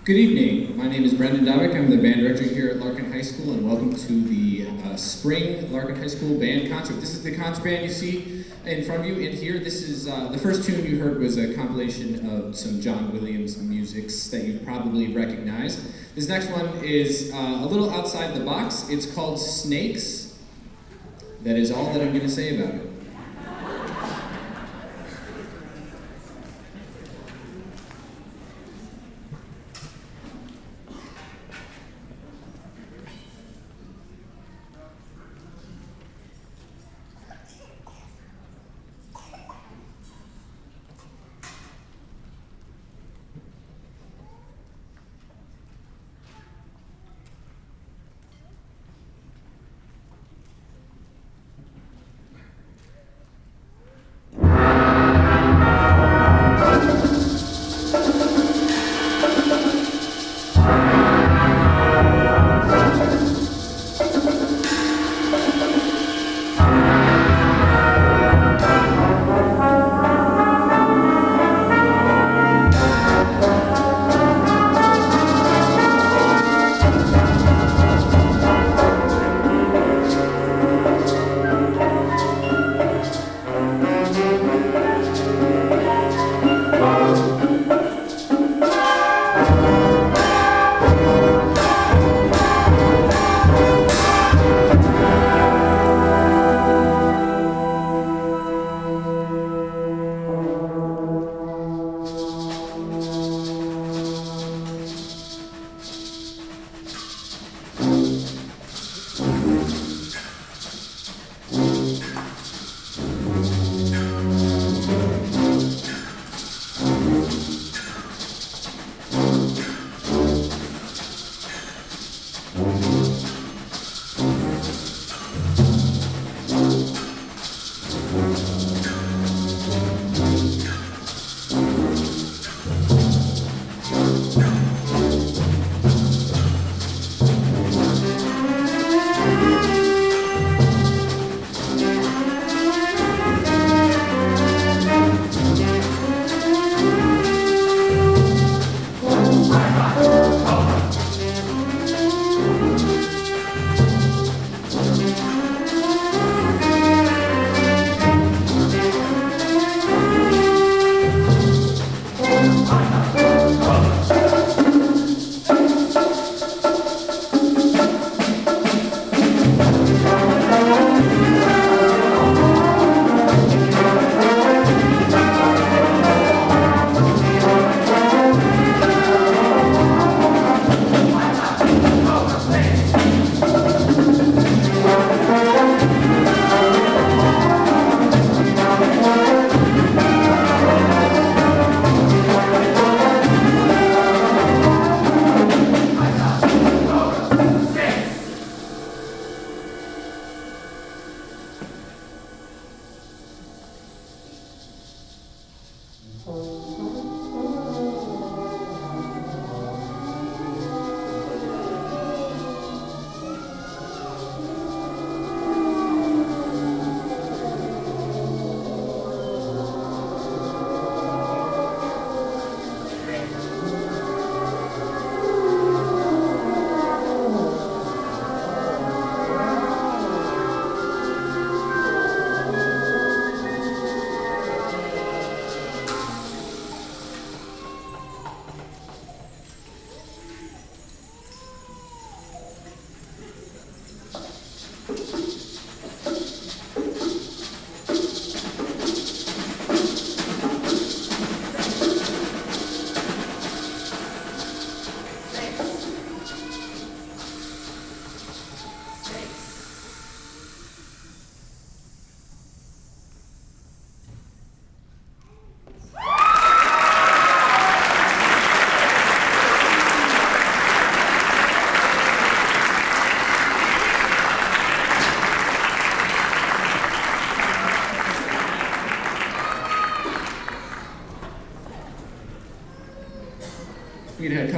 Good evening. My name is Brendan Dovick. I'm the band director here at Larkin High School, and welcome to the spring Larkin High School band concert. This is the concert band you see in front of you. In here, this is the first tune you heard was a compilation of some John Williams musics that you probably recognize. This next one is a little outside the box. It's called Snakes. That is all that I'm going to say about it.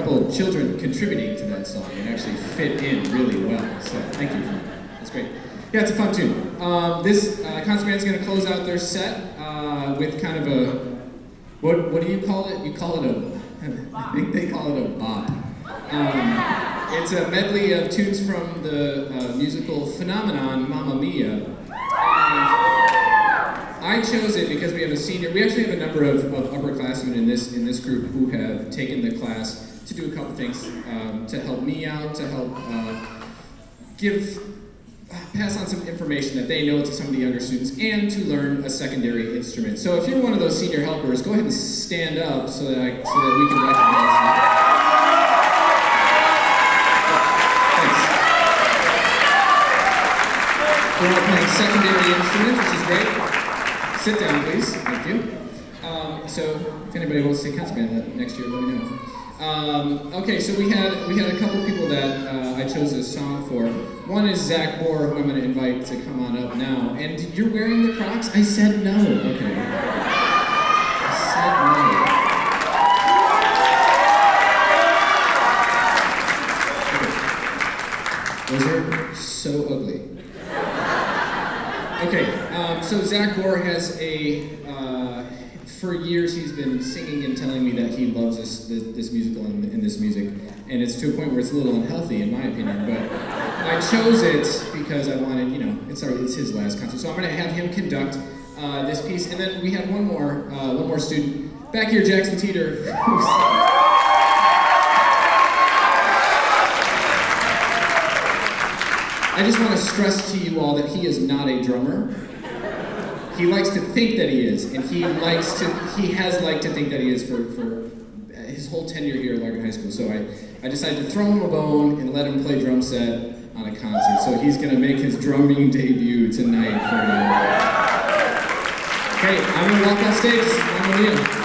couple children contributing to that song. It actually fit in really well. So thank you for that. That's great. Yeah, it's a fun tune. This concert band's going to close out their set with kind of a, what do you call it? You call it a, I think they call it a bop. It's a medley of tunes from the musical phenomenon Mamma Mia. I chose it because we have a senior. We actually have a number of upperclassmen in this group who have taken the class to do a couple things to help me out, to help pass on some information that they know to some of the younger students, and to learn a secondary instrument. So if you're one of those senior helpers, go ahead and stand up so that we can recognize you. We're all playing secondary instruments, which is great. Sit down, please. Thank you. So, if anybody wants to take concert band next year, let me know. Okay, so we had a couple people that I chose a song for. One is Zach Bohr, who I'm going to invite to come on up now. And you're wearing the Crocs? I said no. Okay. I said no. Okay. Those are so ugly. Okay, so Zach Bohr has for years he's been singing and telling me that he loves this musical and this music, and it's to a point where it's a little unhealthy in my opinion, but I chose it because I wanted, it's his last concert, so I'm going to have him conduct this piece, and then we have one more student, back here, Jackson Teeter, I just want to stress to you all that he is not a drummer. He likes to think that he is, and he has liked to think that he is for his whole tenure here at Larkin High School. So I decided to throw him a bone and let him play drum set on a concert. So he's going to make his drumming debut tonight for you. Okay, I'm going to walk on stage. This is Mamma Mia.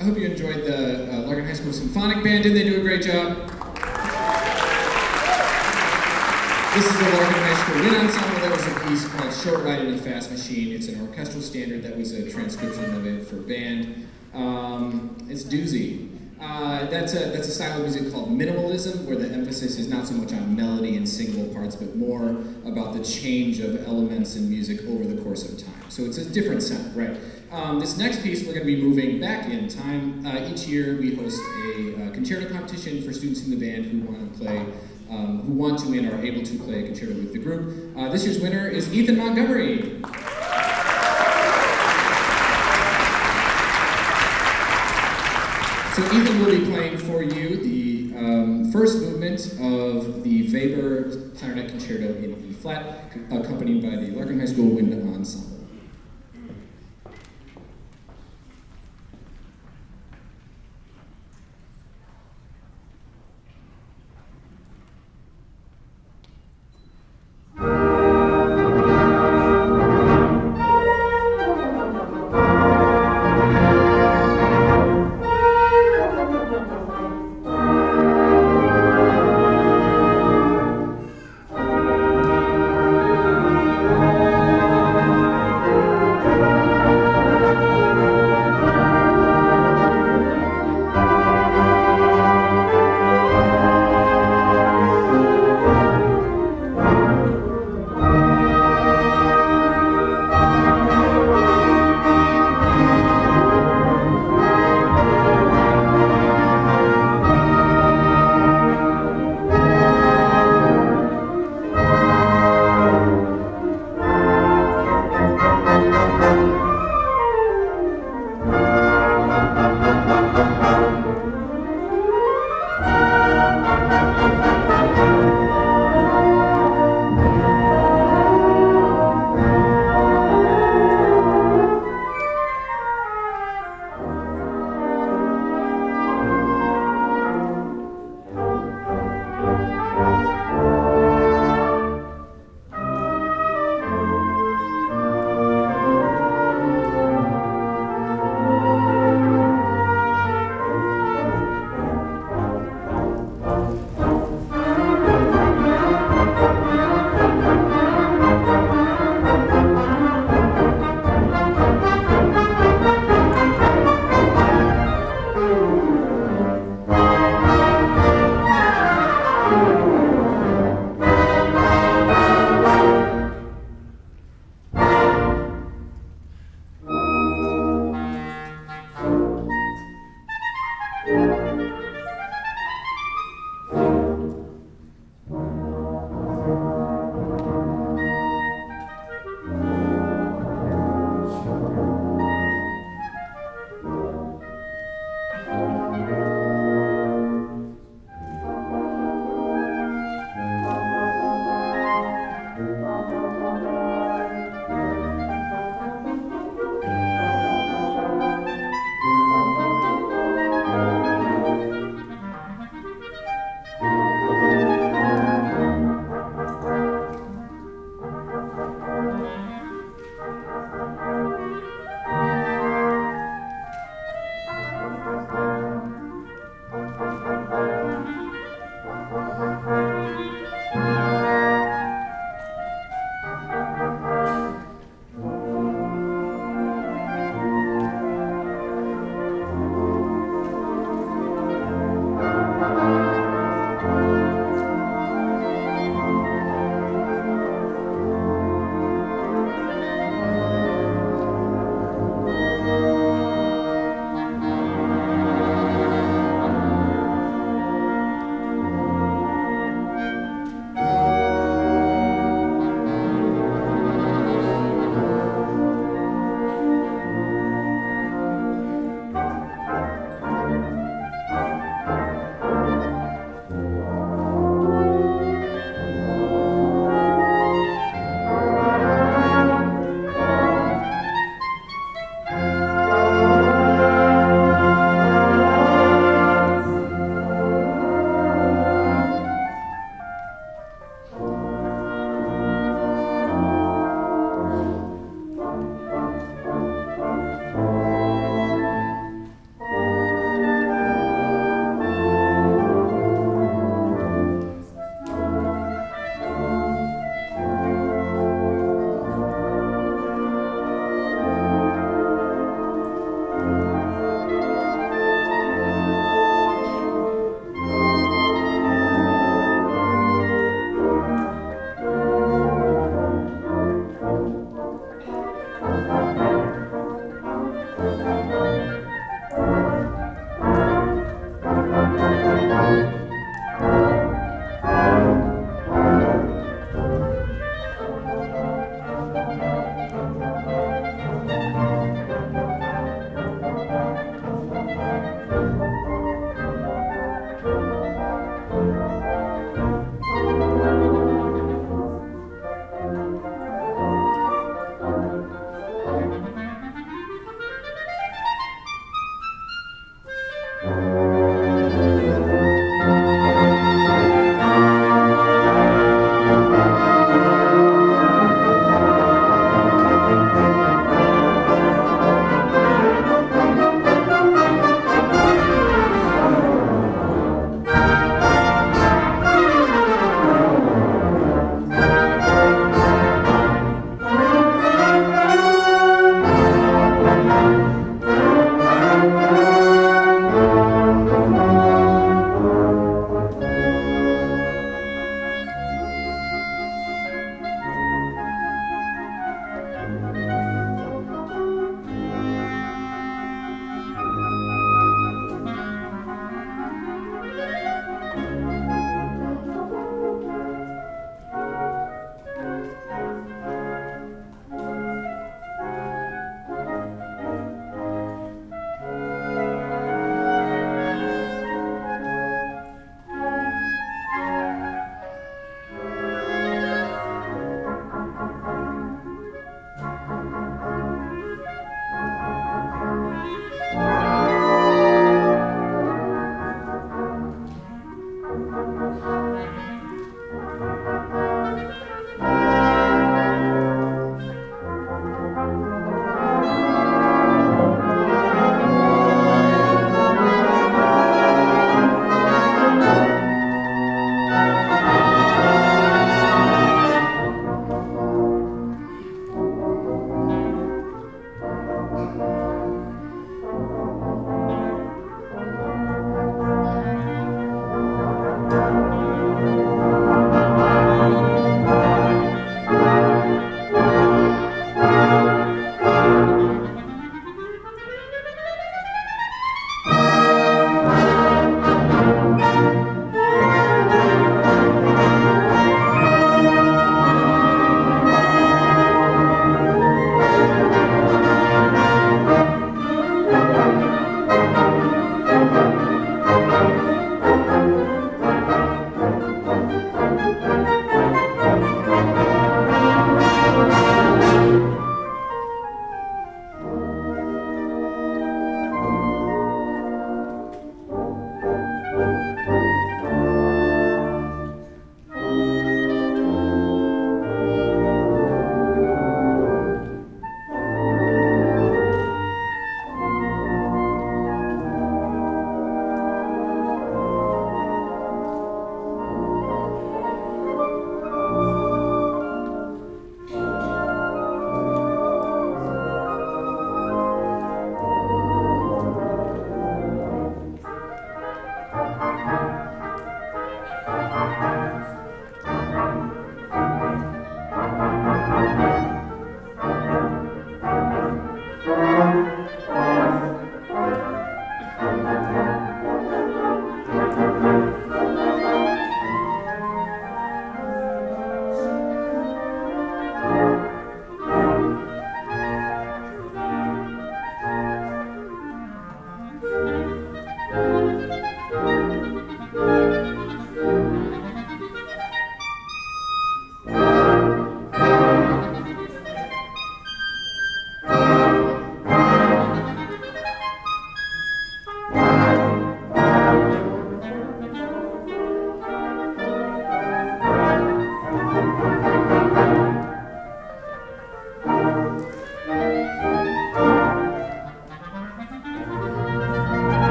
I hope you enjoyed the Larkin High School Symphonic Band. Did they do a great job? This is the Larkin High School Wind Ensemble. That was a piece called Short Ride in a Fast Machine. It's an orchestral standard. That was a transcription of it for band. It's doozy. That's a style of music called minimalism, where the emphasis is not so much on melody and singable parts, but more about the change of elements in music over the course of time. So it's a different sound, right? This next piece, we're going to be moving back in time. Each year, we host a concerto competition for students in the band who want to play, who want to and are able to play a concerto with the group. This year's winner is Ethan Montgomery. So Ethan will be playing for you the first movement of the Weber Clarinet Concerto in E-flat, accompanied by the Larkin High School Wind Ensemble.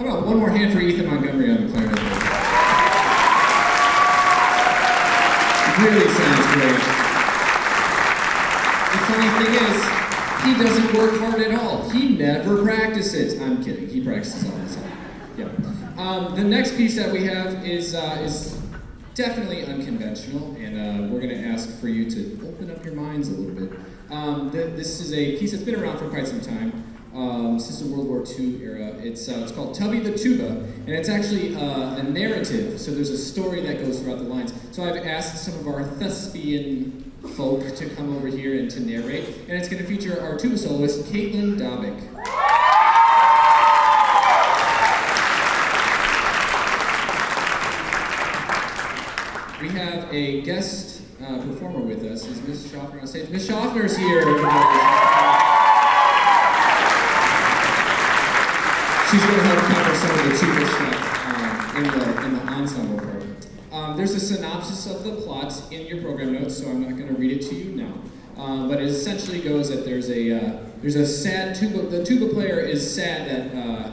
How about one more hand for Ethan Montgomery on the clarinet? Really sounds great. The funny thing is, he doesn't work hard at all. He never practices. I'm kidding. He practices all the time. Yeah. The next piece that we have is definitely unconventional, and we're going to ask for you to open up your minds a little bit. This is a piece that's been around for quite some time. Since the World War II era. It's called Tubby the Tuba, and it's actually a narrative, so there's a story that goes throughout the lines. So I've asked some of our thespian folk to come over here and to narrate, and it's going to feature our tuba soloist, Caitlin Dobick. We have a guest performer with us. Is Miss Schaffner on stage? Miss Schaffner's here. She's going to help cover some of the tuba stuff in the ensemble part. There's a synopsis of the plot in your program notes, so I'm not going to read it to you now. But it essentially goes that there's a sad tuba. The tuba player is sad that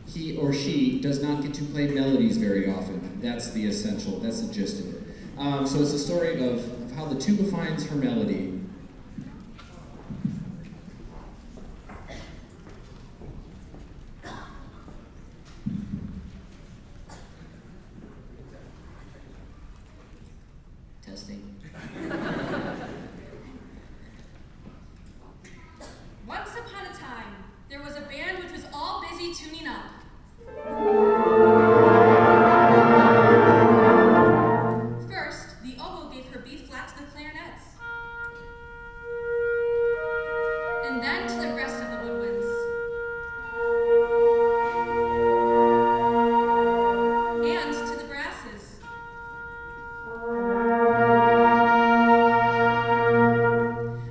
he or she does not get to play melodies very often. That's the essential. That's the gist of it. So it's a story of how the tuba finds her melody. Once upon a time, there was a band which was all busy tuning up. First, the oboe gave her B flat to the clarinets, and then to the rest of the woodwinds, and to the brasses.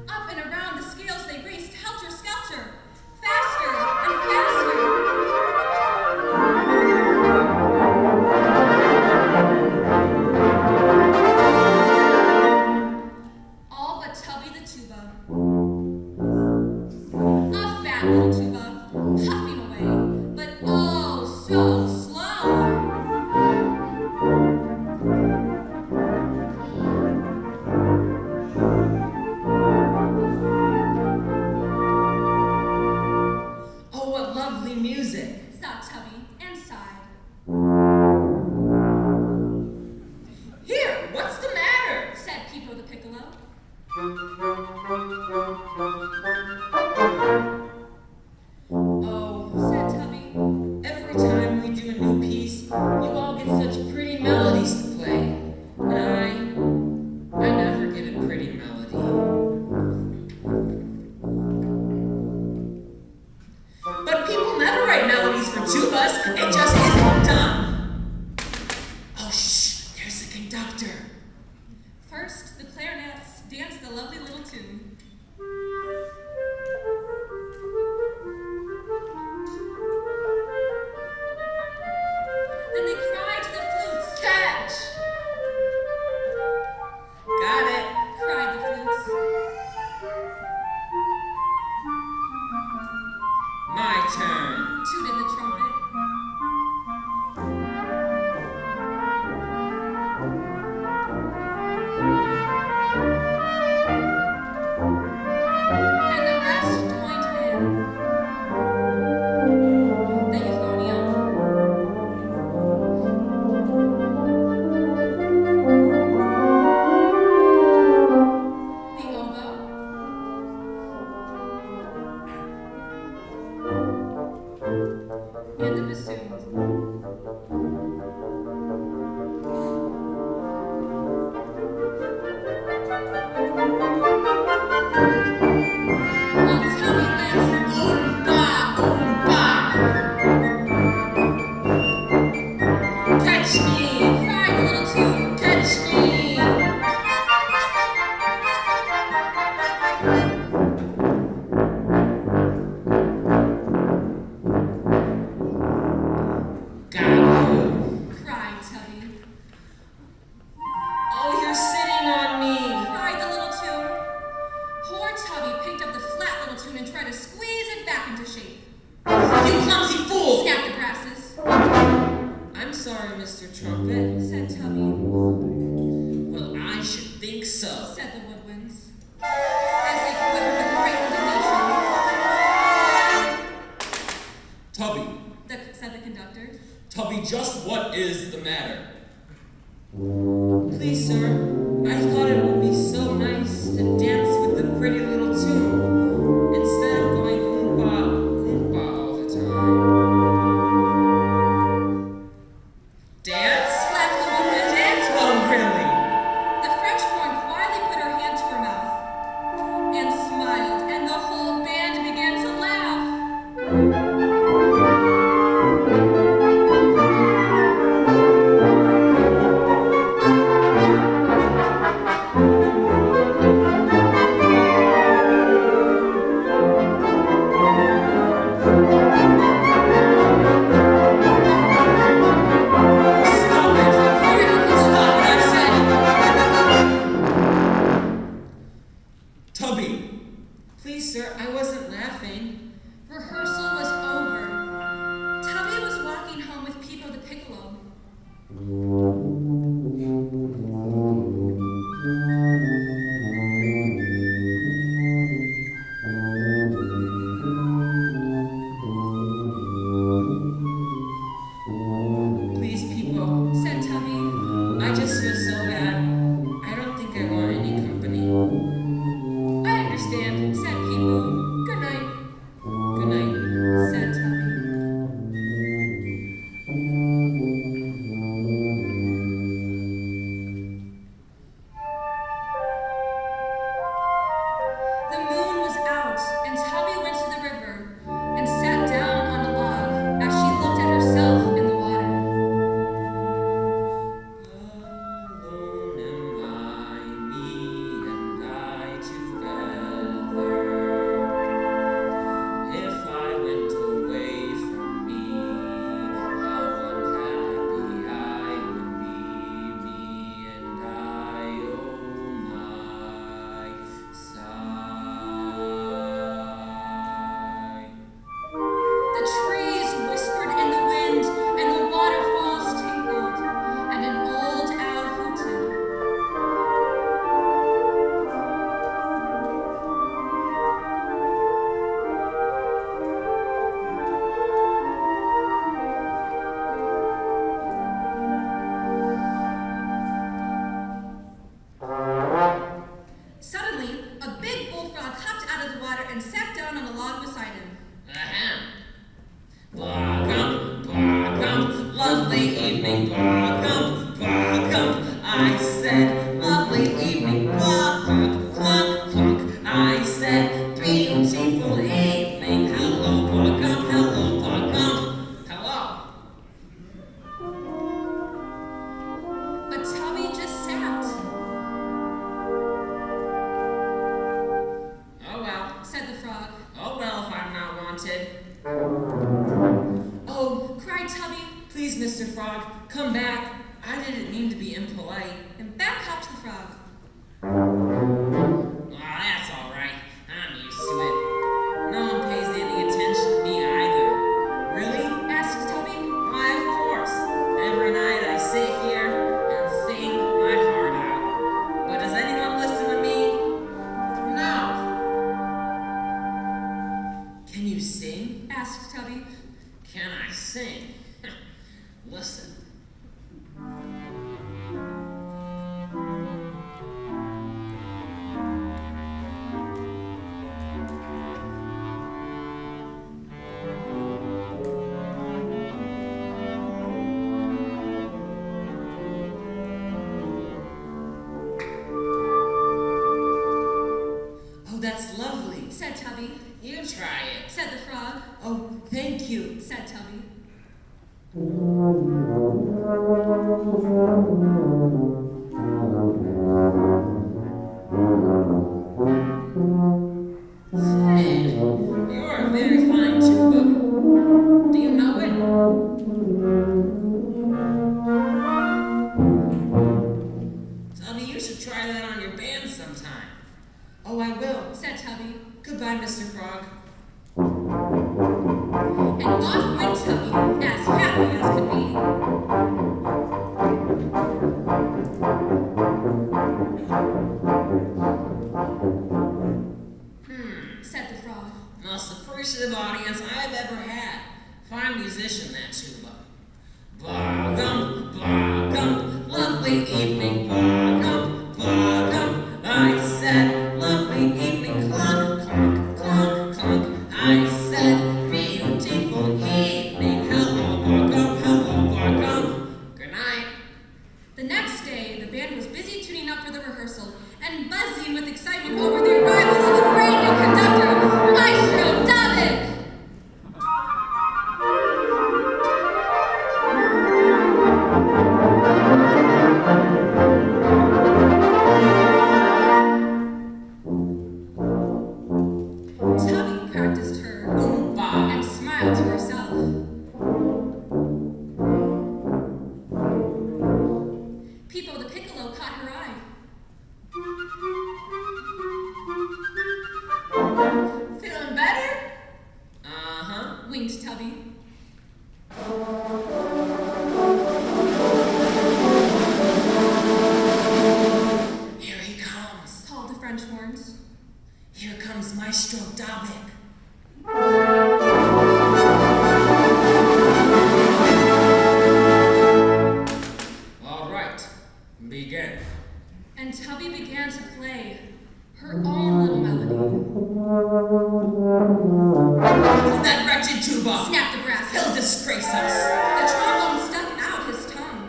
Up and around the scales they raced, helter-skelter, faster and faster. All but Tubby the tuba. A fat little tuba, puffing away, but oh so slow. Oh, what lovely music! Thought Tubby and sighed. Here, what's the matter? Said Pipo the piccolo. Oh, Said Tubby. every time we do a new piece, you all get such pretty melodies to play. And I never get a pretty melody. But people never write melodies for tubas. It just isn't done. Oh, shh, there's the conductor. First, the clarinets danced the lovely little tune. Then they cried to the flutes. Catch! Got it. Cried the flutes. My turn. Tooted the trumpet. And the rest joined in. The euphonium. The oboe. And the bassoon. While Tubby went, Oompa, oompa. Catch me. cried the little tune. Catch me. Got you. Cried Tubby. Oh, you're sitting on me. Cried the little tune. Poor Tubby picked up the flat little tune and tried to squeeze it back into shape. You clumsy fool. Snapped the brasses. is the matter? Please, sir, I thought it would be so nice to dance with the pretty little tune instead of going oompa, oompa all the time. Dance? Laughed the woman. Dance? Well, really? The Frenchborn quietly put her hand to her mouth and smiled, and the whole band began to laugh. Stop it! Stop it, I said! Tubby! Please, sir, I wasn't laughing. Rehearsal was over. Tubby was walking home with Pipo the Piccolo. Please, people, Said Tubby. I just feel so bad. I don't think I want any company. I understand, said Pipo. Good night, Good night. said Tubby. The moon was out, and Tubby went to the river and sat down on a log as she looked at herself in the water. Alone am I, me and I together. If I went away from me, how unhappy I would be, me and I, oh my sigh. The trees whispered in the wind, and the waterfalls tinkled, and an old owl hooted. Suddenly, a big bullfrog hopped out of the water and sat down on a log beside him. Ahem. Welcome, lovely evening, welcome, I said, lovely evening, clunk, clunk, clunk, I said, beautiful evening, hello, welcome, hello. But Tubby just sat, Oh well, said the frog. oh well if I'm not wanted. Oh, cried Tubby, Please, Mr. Frog, come back. I didn't mean to be impolite. and back hopped the frog. Aw, that's all right. I'm used to it. No one pays any attention to me either. Really? Asked Tubby. Why, of course. Every night I sit here and sing my heart out. But does anyone listen to me? No. Can you sing? Asked Tubby. Can I sing? Listen. Oh, that's lovely. Said Tubby. You try it. Said the frog. Oh, thank you. Said Tubby. Say, you're a very fine tuba. Do you know it? Tell me you should try that on your band sometime. Oh, I will. Said Tubby. Goodbye, Mr. Frog. And off went Tubby, as happy as could be. Said the frog. Most appreciative audience I've ever had. Fine musician, that tuba. Bogum, bogum, lovely evening, bogum, bogum. I said, lovely evening, clunk, clunk, clunk, clunk. I said, beautiful evening, hello, bogum, good night. The next day, the band was busy tuning up for the rehearsal and buzzing with excitement over the arrival of the great new conductor, Maestro David. Tubby practiced her Oompa. and smiled to herself. Pipo the Piccolo caught her eye. Feeling better? Uh-huh. Winked Tubby. Here he comes. Called the French horns. Here comes Maestro David. All right, begin. And Tubby began to play her own little melody. That wretched tuba! Snapped the brass. He'll disgrace us! The trombone stuck out his tongue.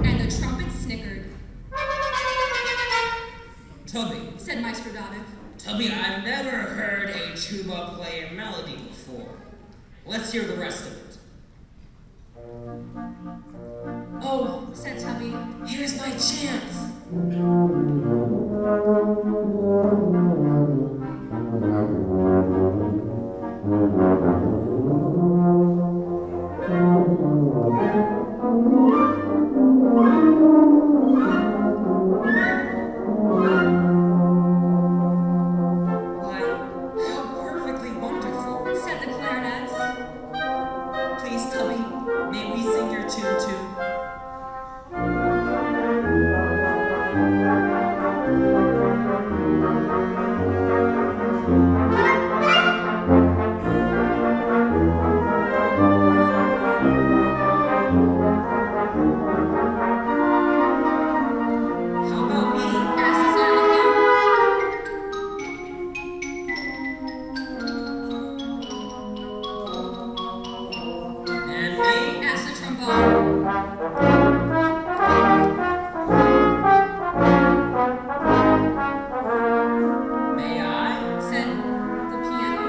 And the trumpet snickered. Tubby, Said Maestro David. Tubby, I've never heard a tuba play a melody before. Let's hear the rest of it. Oh, said Tubby. Here's my chance. Why, how perfectly wonderful. Said the clarinets. Please, Tubby, may we sing your tune too? How about me? Asked the xylophone. And me? Asked the trombone. May I? Said the piano.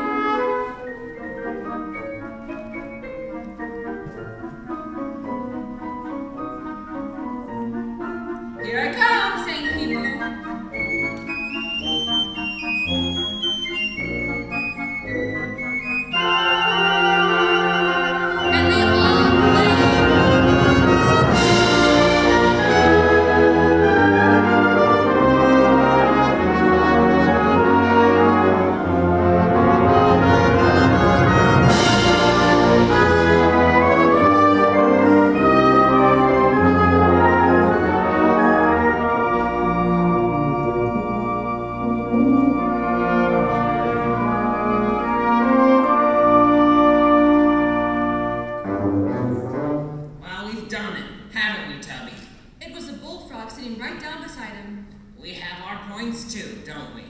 Here I come! Sang Pipo. And they all played. Well, we've done it, haven't we, Tubby? It was a bullfrog sitting right down beside him. We have our points too, don't we?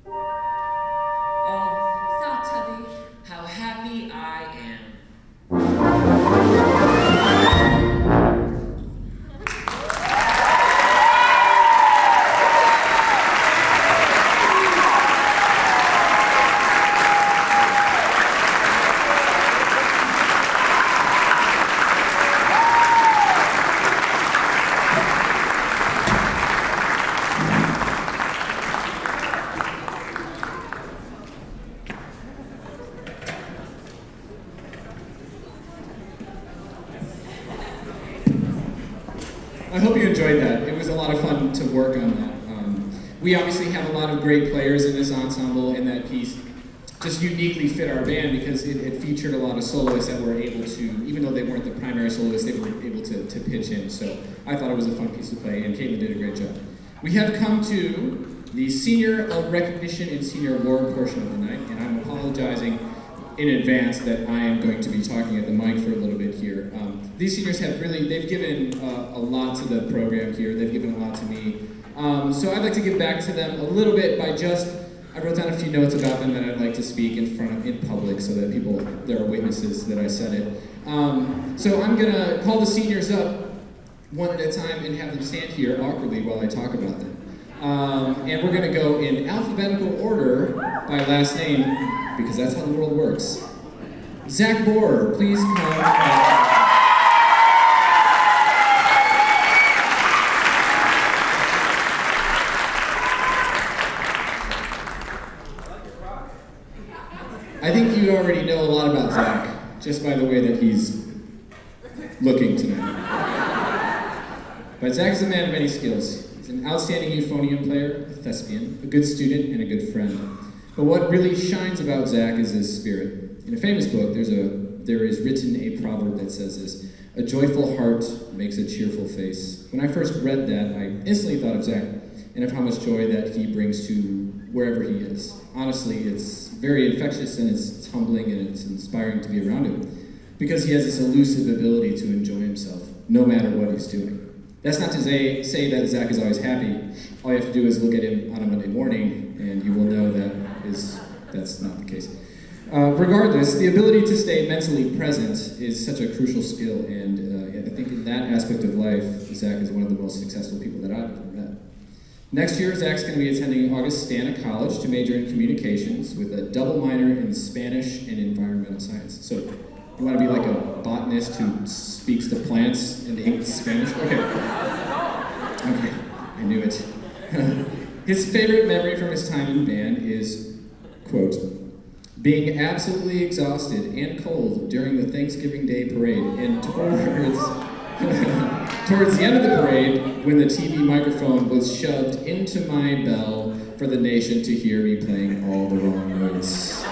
Oh, Thought Tubby. how happy I am. I hope you enjoyed that. It was a lot of fun to work on that. We obviously have a lot of great players in this ensemble, and that piece just uniquely fit our band because it featured a lot of soloists that were able to, even though they weren't the primary soloists, they were able to pitch in. So I thought it was a fun piece to play, and Caitlin did a great job. We have come to the Senior of Recognition and Senior Award portion of the night, and I'm apologizing. in advance that I am going to be talking at the mic for a little bit here. These seniors they've given a lot to the program here. They've given a lot to me. So I'd like to give back to them a little bit by I wrote down a few notes about them that I'd like to speak in public so that there are witnesses that I said it. So I'm gonna call the seniors up one at a time and have them stand here awkwardly while I talk about them. And we're gonna go in alphabetical order by last name, because that's how the world works. Zach Borer, please come. I think you already know a lot about Zach, just by the way that he's looking tonight. But Zach is a man of many skills. He's an outstanding euphonium player, a thespian, a good student, and a good friend. But what really shines about Zach is his spirit. In a famous book, there is written a proverb that says this: "A joyful heart makes a cheerful face." When I first read that, I instantly thought of Zach and of how much joy that he brings to wherever he is. Honestly, it's very infectious and it's humbling and it's inspiring to be around him because he has this elusive ability to enjoy himself no matter what he's doing. That's not to say that Zach is always happy. All you have to do is look at him on a Monday morning and you will know that's not the case. Regardless, the ability to stay mentally present is such a crucial skill, and I think in that aspect of life, Zach is one of the most successful people that I've ever met. Next year, Zach's going to be attending Augustana College to major in communications with a double minor in Spanish and environmental science. So, you want to be like a botanist who speaks to plants in Spanish? Okay, I knew it. His favorite memory from his time in band is, quote, "being absolutely exhausted and cold during the Thanksgiving Day parade and towards the end of the parade, when the TV microphone was shoved into my bell for the nation to hear me playing all the wrong notes."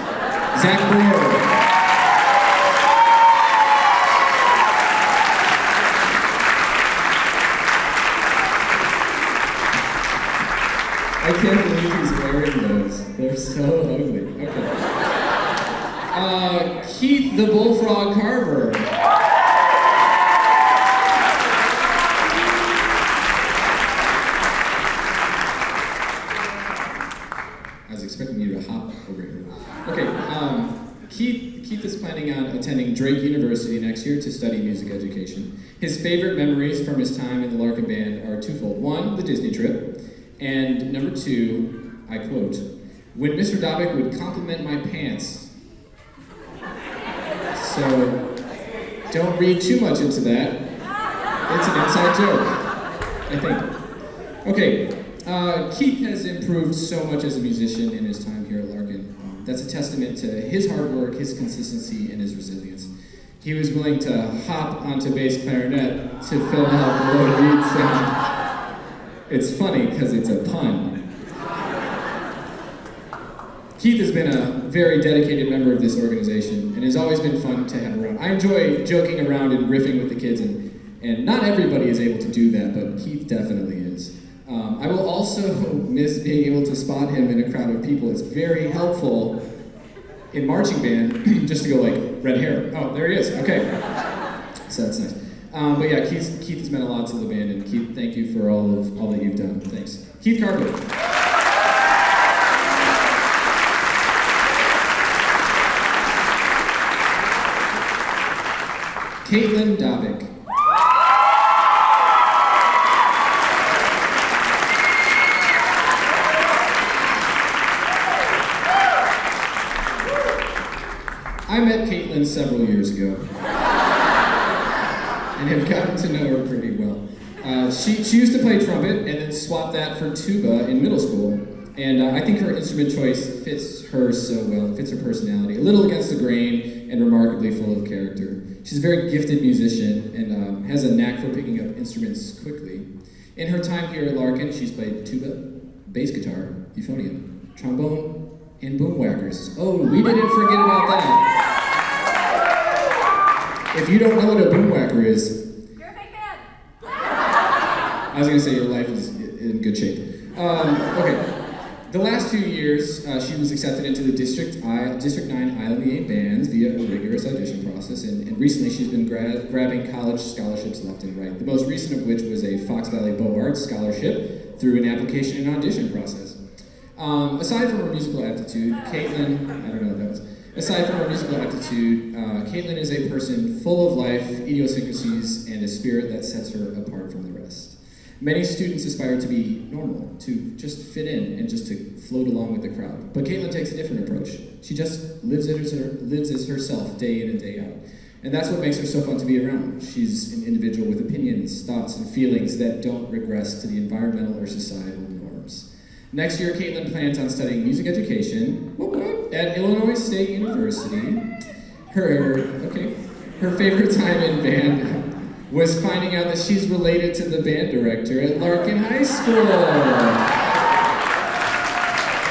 Zach Borer. I can't believe he's wearing those. They're so ugly. Okay. Keith the Bullfrog Carver. I was expecting you to hop over here. Okay, Keith is planning on attending Drake University next year to study music education. His favorite memories from his time in the Larkin Band are twofold. One, the Disney trip, and number two, I quote, "when Mr. Dobik would compliment my pants." So, don't read too much into that. It's an inside joke, I think. Okay. Keith has improved so much as a musician in his time here at Larkin. That's a testament to his hard work, his consistency, and his resilience. He was willing to hop onto bass clarinet to fill out the low reed sound. It's funny because it's a pun. Keith has been a very dedicated member of this organization and has always been fun to have around. I enjoy joking around and riffing with the kids, and not everybody is able to do that, but Keith definitely is. I will also miss being able to spot him in a crowd of people. It's very helpful in marching band just to go like, red hair. Oh, there he is. Okay. So that's nice. But yeah, Keith has meant a lot to the band, and Keith, thank you for all that you've done. Thanks. Keith Carver. Caitlin Dobik. I met Caitlin several years ago and have gotten to know her pretty well. She used to play trumpet and then swapped that for tuba in middle school, and I think her instrument choice fits her so well. It fits her personality. A little against the grain and remarkably full of character. She's a very gifted musician and has a knack for picking up instruments quickly. In her time here at Larkin, she's played tuba, bass guitar, euphonium, trombone, and boomwhackers. Oh, we didn't forget about that. If you don't know what a boomwhacker is, You're a fake fan. I was gonna say your life is in good shape. Okay, The last 2 years, she was accepted into the District 9 ILBA bands via a rigorous audition process, and recently she's been grabbing college scholarships left and right, the most recent of which was a Fox Valley Beaux Arts scholarship through an application and audition process. Aside from her musical aptitude, Caitlin, I don't know what that was. Aside from her musical aptitude, Caitlin is a person full of life, idiosyncrasies, and a spirit that sets her apart from the rest. Many students aspire to be normal, to just fit in and just to float along with the crowd. But Caitlin takes a different approach. She just lives as herself day in and day out. And that's what makes her so fun to be around. She's an individual with opinions, thoughts, and feelings that don't regress to the environmental or societal norms. Next year, Caitlin plans on studying music education at Illinois State University. Her favorite time in band was finding out that she's related to the band director at Larkin High School.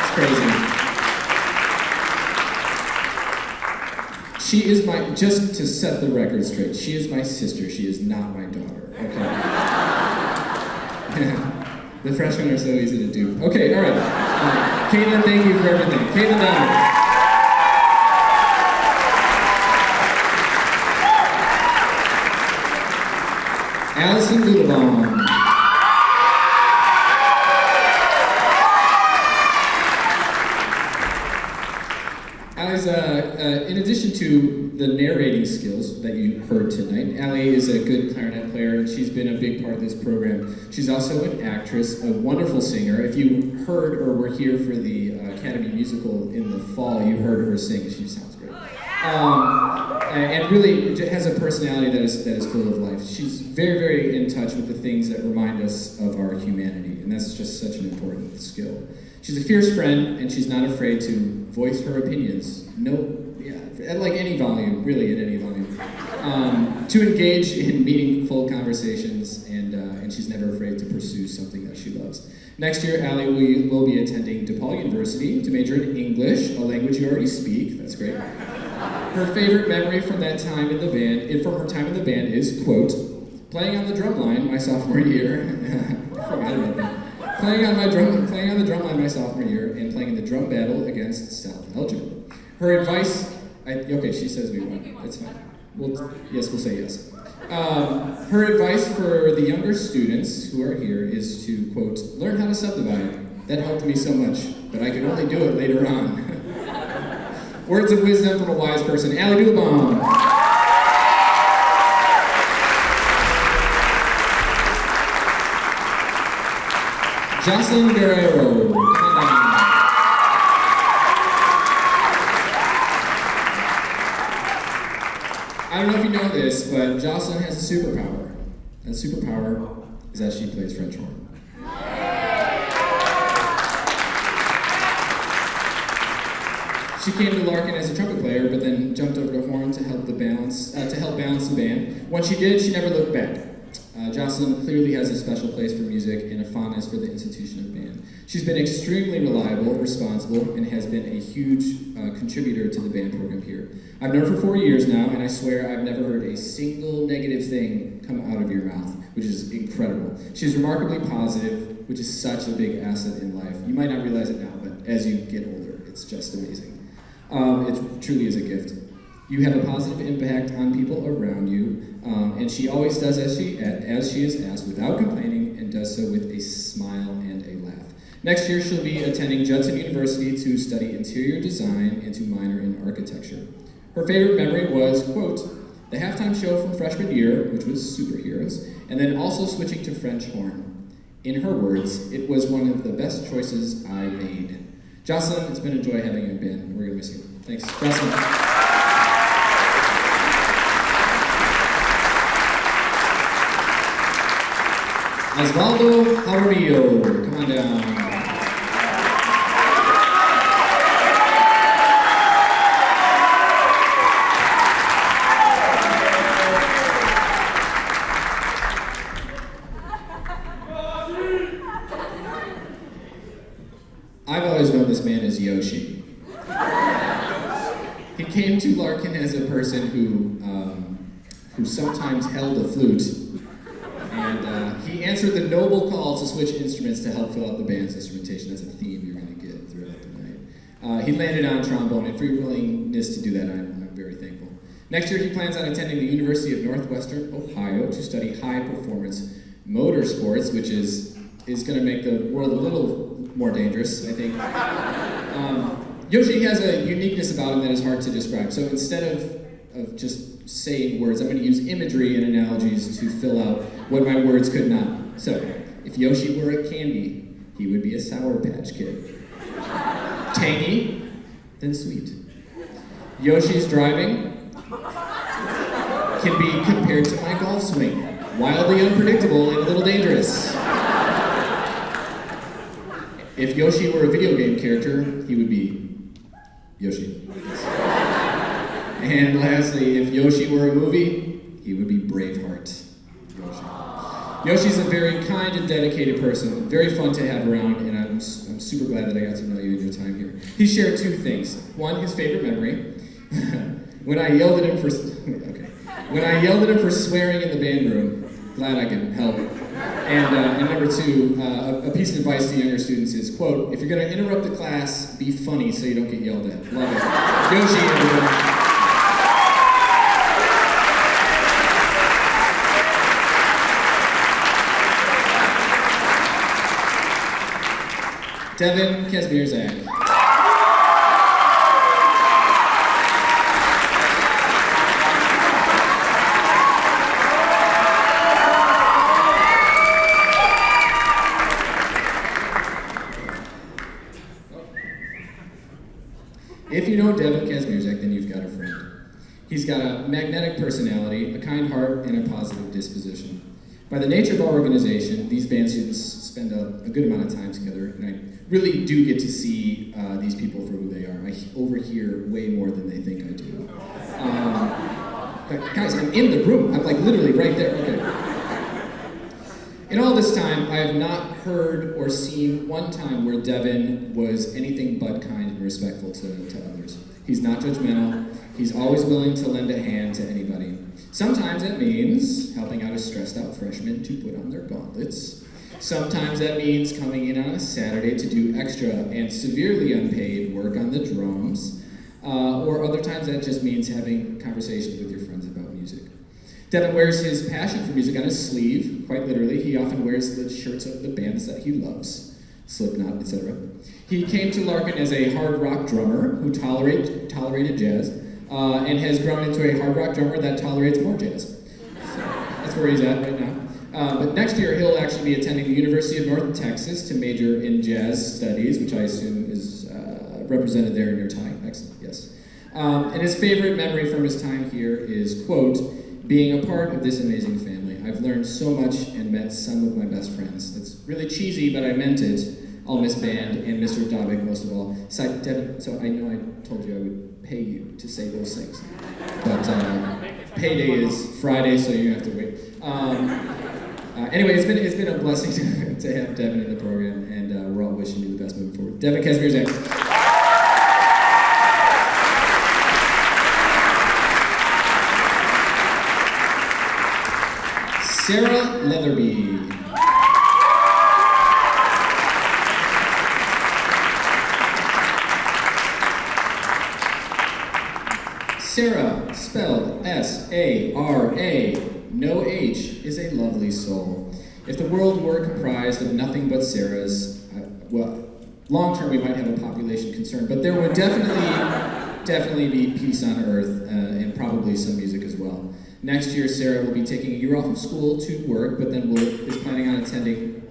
It's crazy. She is just to set the record straight, she is my sister, she is not my daughter, okay? The freshmen are so easy to dupe. Okay, all right. Caitlin, thank you for everything. Caitlin Donovan. Allison Doodlebaum. Allie's, in addition to the narrating skills that you heard tonight, Allie is a good clarinet player, and she's been a big part of this program. She's also an actress, a wonderful singer. If you heard or were here for the Academy musical in the fall, you heard her sing. She sounds great. And really has a personality that is full of life. She's very, very in touch with the things that remind us of our humanity, and that's just such an important skill. She's a fierce friend, and she's not afraid to voice her opinions. At like any volume, really at any volume. To engage in meaningful conversations, and she's never afraid to pursue something that she loves. Next year, Allie will be attending DePaul University to major in English, a language you already speak. That's great. Her favorite memory from that time in the band, from her time in the band, is, quote, playing on the drum line my sophomore year. I forgot about that. Playing on the drum line my sophomore year and playing in the drum battle against South Belgium. Her advice, she says we won. That's fine. We'll say yes. Her advice for the younger students who are here is to, quote, learn how to subdivide. That helped me so much, but I could only do it later on. Words of wisdom from a wise person, Allie Doodlebaum. Jocelyn Guerrero. I don't know if you know this, but Jocelyn has a superpower. That superpower is that she plays French horn. She came to Larkin as a trumpet player, but then jumped over to horn to help balance the band. When she did, she never looked back. Jocelyn clearly has a special place for music and a fondness for the institution of band. She's been extremely reliable, responsible, and has been a huge contributor to the band program here. I've known her for 4 years now, and I swear I've never heard a single negative thing come out of your mouth, which is incredible. She's remarkably positive, which is such a big asset in life. You might not realize it now, but as you get older, it's just amazing. It truly is a gift. You have a positive impact on people around you, and she always does as she is asked without complaining, and does so with a smile and a laugh. Next year, she'll be attending Judson University to study interior design and to minor in architecture. Her favorite memory was, quote, the halftime show from freshman year, which was Superheroes, and then also switching to French horn. In her words, it was one of the best choices I made. Jocelyn, it's been a joy having you in band. We're going to miss you. Thanks. Jocelyn. Osvaldo Jaramillo, come on down. I've always known this man as Yoshi. He came to Larkin as a person who sometimes held a flute, and he answered the noble call to switch instruments to help fill out the band's instrumentation. That's a theme you're going to get. He landed on trombone, and for your willingness to do that, I'm very thankful. Next year, he plans on attending the University of Northwestern Ohio to study high-performance motorsports, which is going to make the world a little more dangerous, I think. Yoshi has a uniqueness about him that is hard to describe. So instead of just saying words, I'm going to use imagery and analogies to fill out what my words could not. So, if Yoshi were a candy, he would be a Sour Patch Kid. Tangy, then sweet. Yoshi's driving can be compared to my golf swing. Wildly unpredictable and a little dangerous. If Yoshi were a video game character, he would be Yoshi. And lastly, if Yoshi were a movie, he would be Braveheart. Yoshi. Yoshi's a very kind and dedicated person, very fun to have around, and I'm super glad that I got to know you in your time here. He shared two things. One, his favorite memory. When I yelled at him for swearing in the band room, glad I could help. And number two, a piece of advice to younger students is, quote, if you're going to interrupt the class, be funny so you don't get yelled at. Love it. Yoshi, everyone. Devin Kazmierzak. If you know Devin Kazmierzak, then you've got a friend. He's got a magnetic personality, a kind heart, and a positive disposition. By the nature of our organization, these band students spend a good amount of time together, and I really do get to see these people for who they are. I overhear way more than they think I do. But guys, I'm in the room. I'm like literally right there. Okay. In all this time, I have not heard or seen one time where Devin was anything but kind and respectful to others. He's not judgmental. He's always willing to lend a hand to anybody. Sometimes that means helping out a stressed out freshman to put on their gauntlets. Sometimes that means coming in on a Saturday to do extra and severely unpaid work on the drums. Or other times that just means having conversations with your friends about music. Devin wears his passion for music on his sleeve, quite literally. He often wears the shirts of the bands that he loves, Slipknot, etc. He came to Larkin as a hard rock drummer who tolerated jazz, and has grown into a hard rock drummer that tolerates more jazz. So that's where he's at right now. But next year he'll actually be attending the University of North Texas to major in jazz studies, which I assume is represented there in your tie. Excellent, yes. And his favorite memory from his time here is, quote, being a part of this amazing family. I've learned so much and met some of my best friends. It's really cheesy, but I meant it. I'll miss band and Mr. Dobik most of all. So I know I told you I would pay you to say those things. But payday is Friday, so you have to wait. Anyway, it's been a blessing to have Devin in the program, and we're all wishing you the best moving forward. Devin Kazmierzak. Sarah Leatherby. Sarah, spelled S-A-R-A, no H, is a lovely soul. If the world were comprised of nothing but Sarahs, well, long term we might have a population concern, but there would definitely be peace on earth, and probably some music as well. Next year, Sarah will be taking a year off of school to work, but then is planning on attending,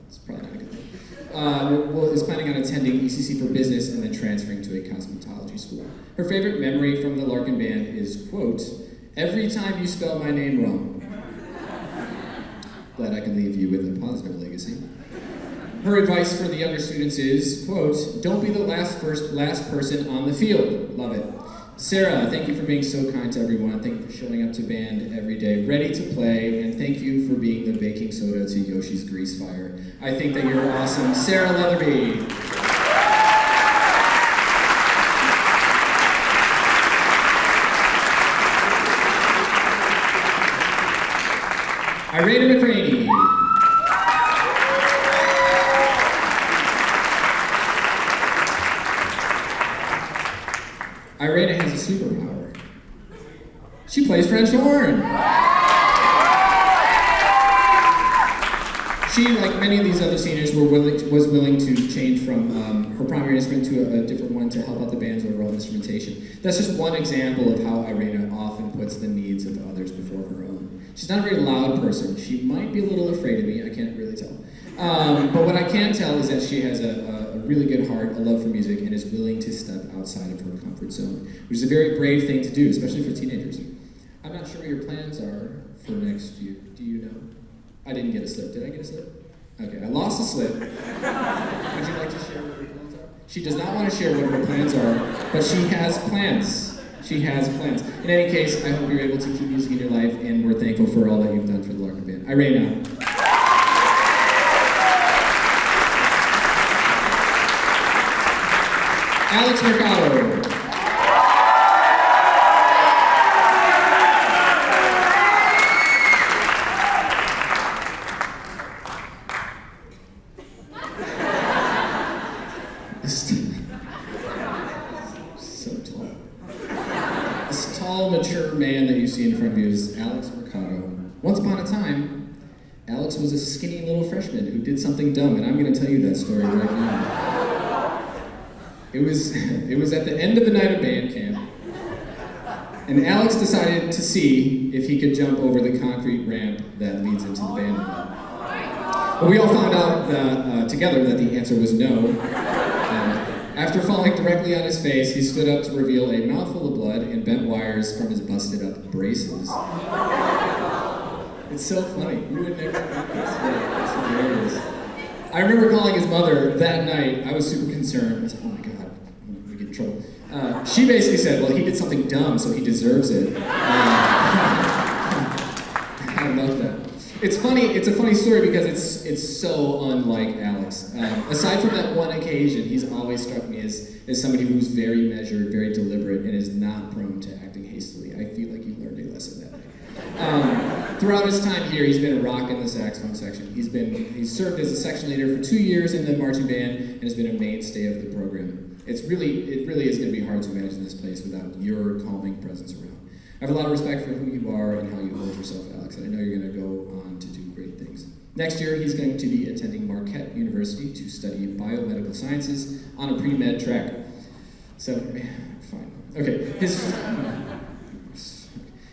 it's probably not a good thing, is planning on attending ECC for business and then transferring to a cosmetology school. Her favorite memory from the Larkin band is, quote, every time you spell my name wrong. Glad I can leave you with a positive legacy. Her advice for the younger students is, quote, don't be the last person on the field. Love it. Sarah, thank you for being so kind to everyone. Thank you for showing up to band every day, ready to play, and thank you for being the baking soda to Yoshi's grease fire. I think that you're awesome. Sarah Leatherby. Irena McCraney. Irena has a superpower. She plays French horn. She, like many of these other seniors, was willing to change from her primary instrument to a different one to help out the band's overall instrumentation. That's just one example of how Irena often puts the needs of others before her own. She's not a very loud person. She might be a little afraid of me, I can't really tell. But what I can tell is that she has a really good heart, a love for music, and is willing to step outside of her comfort zone, which is a very brave thing to do, especially for teenagers. I'm not sure what your plans are for next year. Do you know? I didn't get a slip. Did I get a slip? Okay, I lost a slip. Would you like to share what your plans are? She does not want to share what her plans are, but she has plans. She has plans. In any case, I hope you're able to keep music in your life, and we're thankful for all that you've done for the Larkin Band. Irena. Alex Mercado. So tall. This tall, mature man that you see in front of you is Alex Mercado. Once upon a time, Alex was a skinny little freshman who did something dumb, and I'm going to tell you that story right now. It was at the end of the night of band camp, and Alex decided to see if he could jump over the concrete ramp that leads into the band room. But we all found out together that the answer was no. After falling directly on his face, he stood up to reveal a mouthful of blood and bent wires from his busted up braces. It's so funny. You would never think this. It's hilarious. I remember calling his mother that night. I was super concerned. I was like, oh my God, I'm going to get in trouble. She basically said, well, he did something dumb, so he deserves it. I love that. It's funny. It's a funny story because it's so unlike Alex. Aside from that one occasion, he's always struck me as somebody who's very measured, very deliberate, and is not prone to acting hastily. I feel like he learned a lesson that day. Throughout his time here, he's been a rock in the saxophone section. He's served as a section leader for 2 years in the marching band and has been a mainstay of the program. It really is going to be hard to imagine this place without your calming presence around. I have a lot of respect for who you are and how you hold yourself, Alex, and I know you're going to go on to do great things. Next year, he's going to be attending Marquette University to study biomedical sciences on a pre-med track. So, fine. Okay,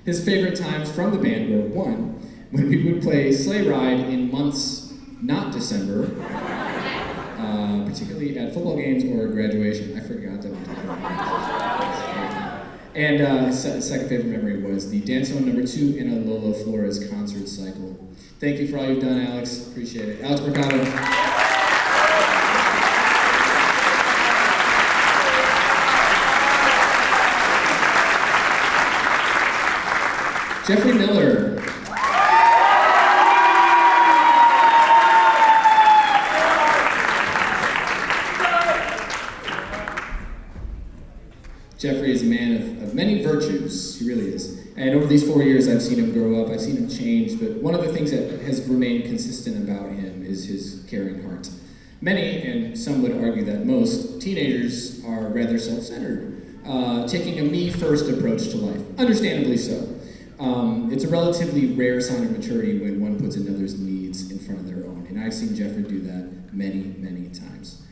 his favorite times from the band were, one, when we would play Sleigh Ride in months not December, particularly at football games or graduation. I forgot that one. And his second favorite memory was the Dance Zone #2 in a Lola Flores concert cycle. Thank you for all you've done, Alex. Appreciate it. Alex Mercado. Jeffrey Miller. Jeffrey is a man of many virtues, he really is. And over these 4 years, I've seen him grow up, I've seen him change, but one of the things that has remained consistent about him is his caring heart. Many, and some would argue that most, teenagers are rather self-centered, taking a me-first approach to life, understandably so. It's a relatively rare sign of maturity when one puts another's needs in front of their own, and I've seen Jeffrey do that many, many times.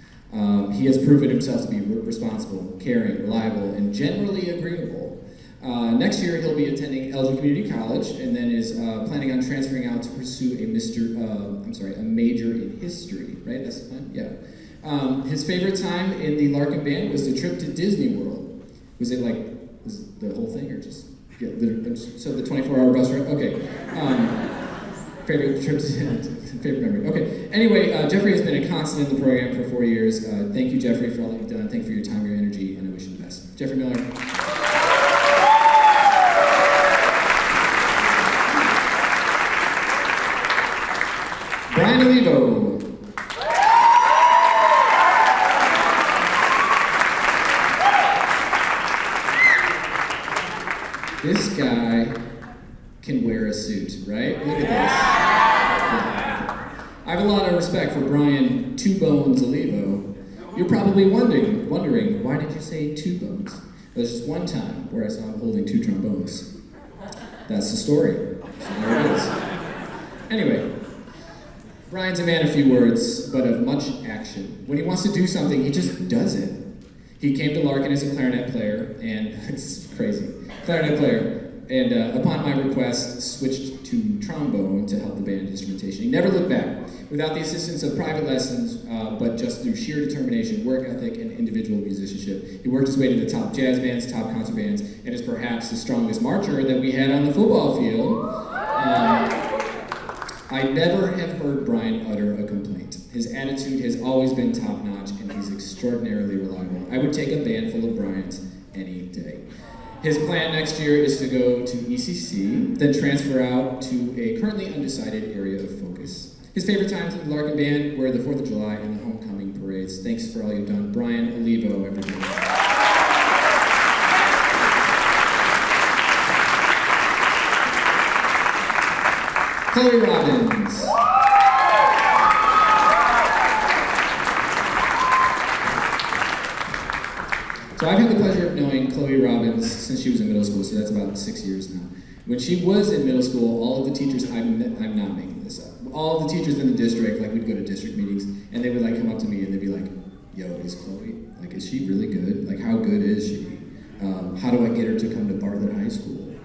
He has proven himself to be responsible, caring, reliable, and generally agreeable. Next year, he'll be attending Elgin Community College, and then is planning on transferring out to pursue a major in history. Right? That's the plan. Yeah. His favorite time in the Larkin Band was the trip to Disney World. Was it the whole thing, or just so the 24-hour bus ride? Okay. Favorite trips, favorite memory. Okay. Anyway, Jeffrey has been a constant in the program for 4 years. Thank you, Jeffrey, for all that you've done. Thank you for your time, your energy, and I wish you the best. Jeffrey Miller. Brian Olivo. This guy can wear a suit, right? Look at this. I have a lot of respect for Brian Two Bones Olivo. You're probably wondering, why did you say 2 bones? There's just one time where I saw him holding 2 trombones. That's the story. So there it is. Anyway, Brian's a man of few words, but of much action. When he wants to do something, he just does it. He came to Larkin as a clarinet player, and it's crazy, clarinet player, and upon my request, switched to trombone to help the band instrumentation. He never looked back. Without the assistance of private lessons, but just through sheer determination, work ethic, and individual musicianship, he worked his way to the top jazz bands, top concert bands, and is perhaps the strongest marcher that we had on the football field. I never have heard Brian utter a complaint. His attitude has always been top-notch, and he's extraordinarily reliable. I would take a band full of Brians any day. His plan next year is to go to ECC, then transfer out to a currently undecided area of focus. His favorite times in the Larkin Band were the 4th of July and the homecoming parades. Thanks for all you've done. Brian Olivo, everybody. Chloe Robbins. So I've had the pleasure of knowing Chloe Robbins since she was in middle school, so that's about 6 years now. When she was in middle school, all of the teachers, I'm not making this up, all of the teachers in the district, like we'd go to district meetings, and they would like come up to me and they'd be like, yo, is Chloe, like, is she really good? Like, how good is she? How do I get her to come to Bartlett High School?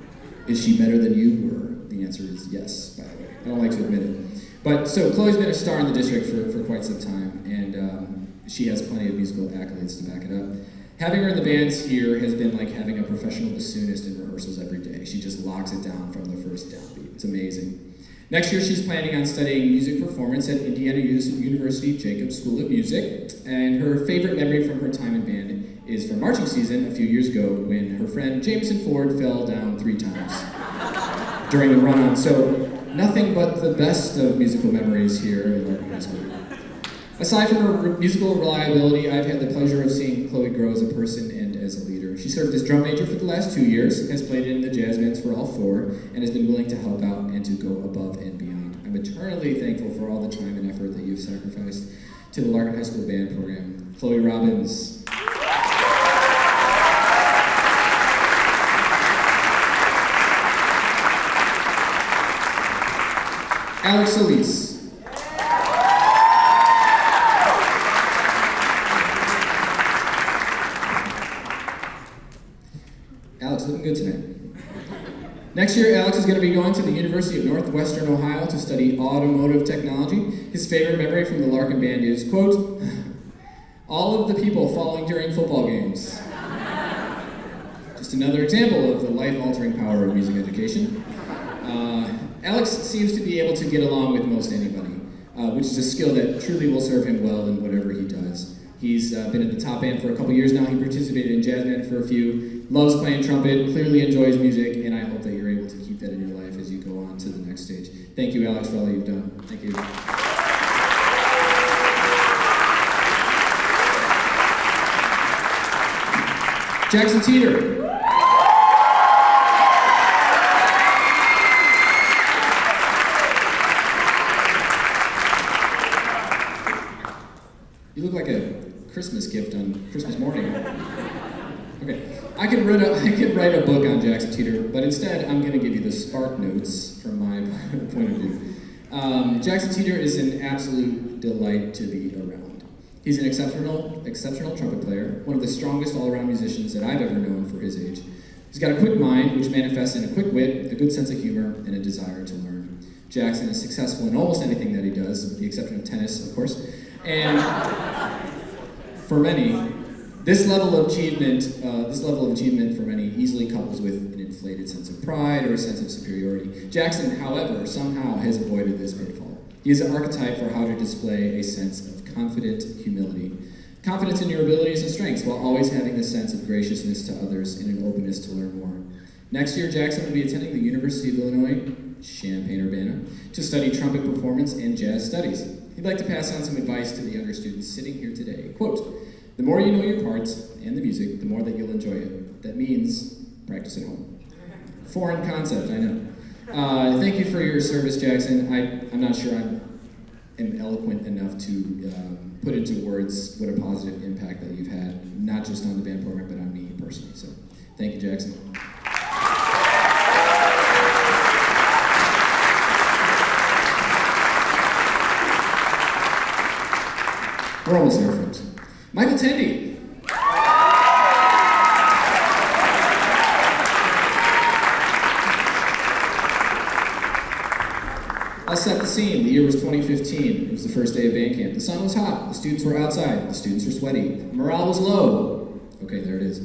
Is she better than you were? The answer is yes, by the way. I don't like to admit it. But so Chloe's been a star in the district for quite some time, and she has plenty of musical accolades to back it up. Having her in the bands here has been like having a professional bassoonist in rehearsals every day. She just locks it down from the first downbeat. It's amazing. Next year, she's planning on studying music performance at Indiana University Jacobs School of Music, and her favorite memory from her time in band is from marching season a few years ago when her friend Jameson Ford fell down 3 times during the run-on. So nothing but the best of musical memories here at Larkin High School. Aside from her musical reliability, I've had the pleasure of seeing Chloe grow as a person and as a leader. She served as drum major for the last 2 years, has played in the jazz bands for all 4, and has been willing to help out and to go above and beyond. I'm eternally thankful for all the time and effort that you've sacrificed to the Larkin High School band program. Chloe Robbins. Alex Solis. Alex, looking good tonight. Next year, Alex is going to be going to the University of Northwestern Ohio to study automotive technology. His favorite memory from the Larkin Band is, quote, all of the people falling during football games. Just another example of the life-altering power of music education. Alex seems to be able to get along with most anybody, which is a skill that truly will serve him well in whatever he does. He's been in the top band for a couple years now. He participated in jazz band for a few, loves playing trumpet, clearly enjoys music, and I hope that you're able to keep that in your life as you go on to the next stage. Thank you, Alex, for all you've done. Thank you. Jackson Teeter. You look like a Christmas gift on Christmas morning. Okay, I could write a book on Jackson Teeter, but instead I'm going to give you the spark notes from my point of view. Jackson Teeter is an absolute delight to be around. He's an exceptional trumpet player, one of the strongest all-around musicians that I've ever known for his age. He's got a quick mind, which manifests in a quick wit, a good sense of humor, and a desire to learn. Jackson is successful in almost anything that he does, with the exception of tennis, of course. And for many, this level of achievement for many easily couples with an inflated sense of pride or a sense of superiority. Jackson, however, somehow has avoided this pitfall. He is an archetype for how to display a sense of confident humility. Confidence in your abilities and strengths, while always having a sense of graciousness to others and an openness to learn more. Next year, Jackson will be attending the University of Illinois, Champaign-Urbana, to study trumpet performance and jazz studies. He'd like to pass on some advice to the younger students sitting here today. Quote, the more you know your parts and the music, the more that you'll enjoy it. That means practice at home. Foreign concept, I know. Thank you for your service, Jackson. I'm not sure I'm eloquent enough to put into words what a positive impact that you've had, not just on the band program, but on me personally. So Thank you, Jackson. We're almost there, folks. Michael Tendy. I'll set the scene. The year was 2015. It was the first day of band camp. The sun was hot. The students were outside. The students were sweaty. Morale was low. Okay, there it is.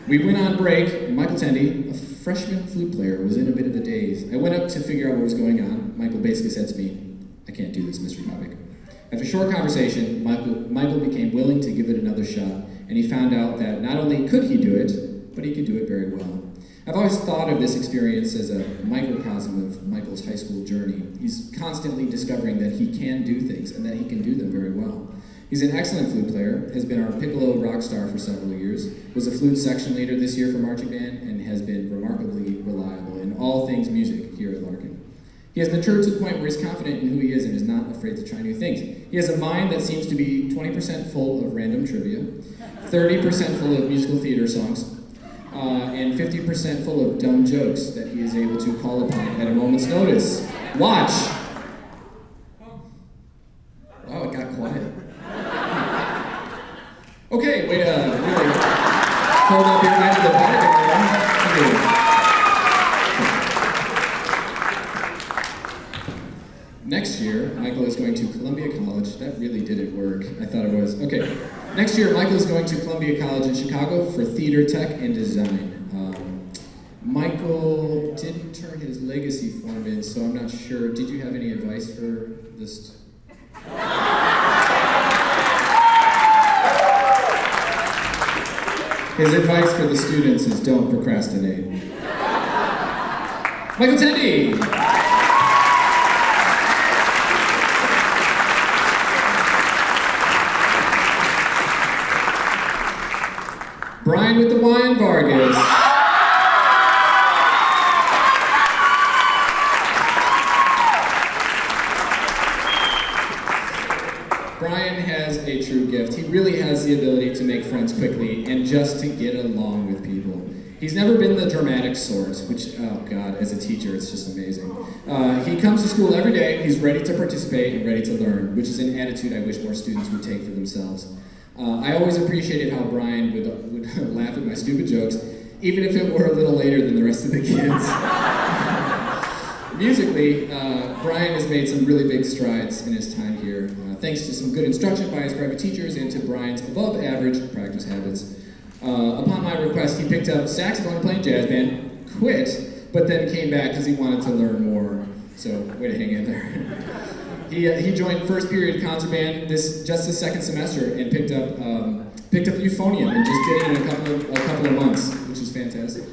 We went on break, and Michael Tendy, a freshman flute player, was in a bit of a daze. I went up to figure out what was going on. Michael basically said to me, "I can't do this, Mr. Topic." After a short conversation, Michael became willing to give it another shot, and he found out that not only could he do it, but he could do it very well. I've always thought of this experience as a microcosm of Michael's high school journey. He's constantly discovering that he can do things and that he can do them very well. He's an excellent flute player, has been our piccolo rock star for several years, was a flute section leader this year for marching band, and has been remarkably reliable in all things music here at Larkin. He has matured to the point where he's confident in who he is and is not afraid to try new things. He has a mind that seems to be 20% full of random trivia, 30% full of musical theater songs, and 50% full of dumb jokes that he is able to call upon at a moment's notice. Watch! Wow, it got quiet. Okay, way to really hold up your end of the bargain there. Next year, Michael is going to Columbia College. That really didn't work. I thought it was. Okay. Next year, Michael is going to Columbia College in Chicago for theater tech and design. Michael didn't turn his legacy form in, so I'm not sure. Did you have any advice for this? His advice for the students is don't procrastinate. Michael Tendy! Brian with the wine, Vargas. Brian has a true gift. He really has the ability to make friends quickly and just to get along with people. He's never been the dramatic sort, which, oh God, as a teacher, it's just amazing. He comes to school every day, he's ready to participate and ready to learn, which is an attitude I wish more students would take for themselves. I always appreciated how Brian would laugh at my stupid jokes, even if it were a little later than the rest of the kids. Musically, Brian has made some really big strides in his time here, thanks to some good instruction by his private teachers and to Brian's above-average practice habits. Upon my request, he picked up saxophone playing jazz band, quit, but then came back because he wanted to learn more. So, way to hang in there. He joined first period concert band just his second semester and picked up the euphonium and just did it in a couple of months, which is fantastic.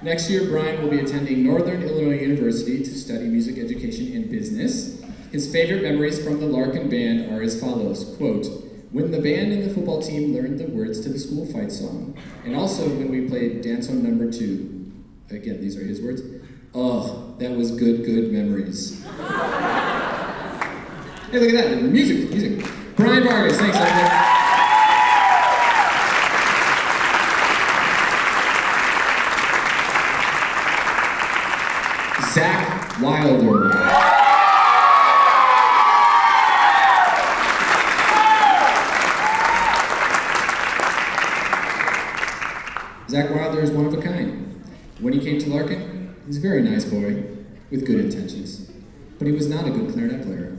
Next year, Brian will be attending Northern Illinois University to study music education and business. His favorite memories from the Larkin band are as follows, quote, "When the band and the football team learned the words to the school fight song, and also when we played Dance on Number 2. Again, these are his words. Oh, that was good memories." Hey, look at that, music. Brian Vargas, thanks everyone. Zach Wilder. Zach Wilder is one of a kind. When he came to Larkin, he's a very nice boy with good intentions, but he was not a good clarinet player.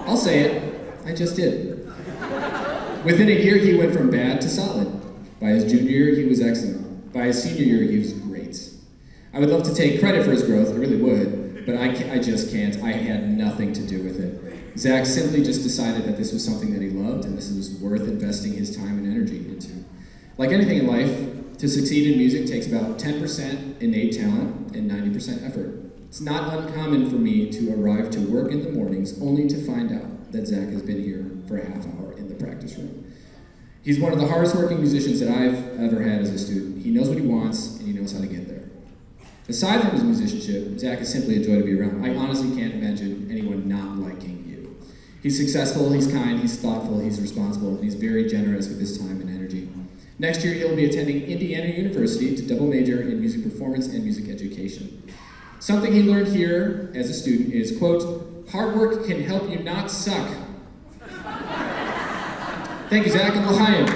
I'll say it, I just did. Within a year, he went from bad to solid. By his junior year, he was excellent. By his senior year, he was great. I would love to take credit for his growth, I really would, but I just can't. I had nothing to do with it. Zach simply just decided that this was something that he loved, and this was worth investing his time and energy into. Like anything in life, to succeed in music takes about 10% innate talent and 90% effort. It's not uncommon for me to arrive to work in the mornings only to find out that Zach has been here for a half hour in the practice room. He's one of the hardest working musicians that I've ever had as a student. He knows what he wants and he knows how to get there. Aside from his musicianship, Zach is simply a joy to be around. I honestly can't imagine anyone not liking you. He's successful, he's kind, he's thoughtful, he's responsible, and he's very generous with his time and energy. Next year, he'll be attending Indiana University to double major in music performance and music education. Something he learned here as a student is, quote, hard work can help you not suck. Thank you, Zach and L'chaim.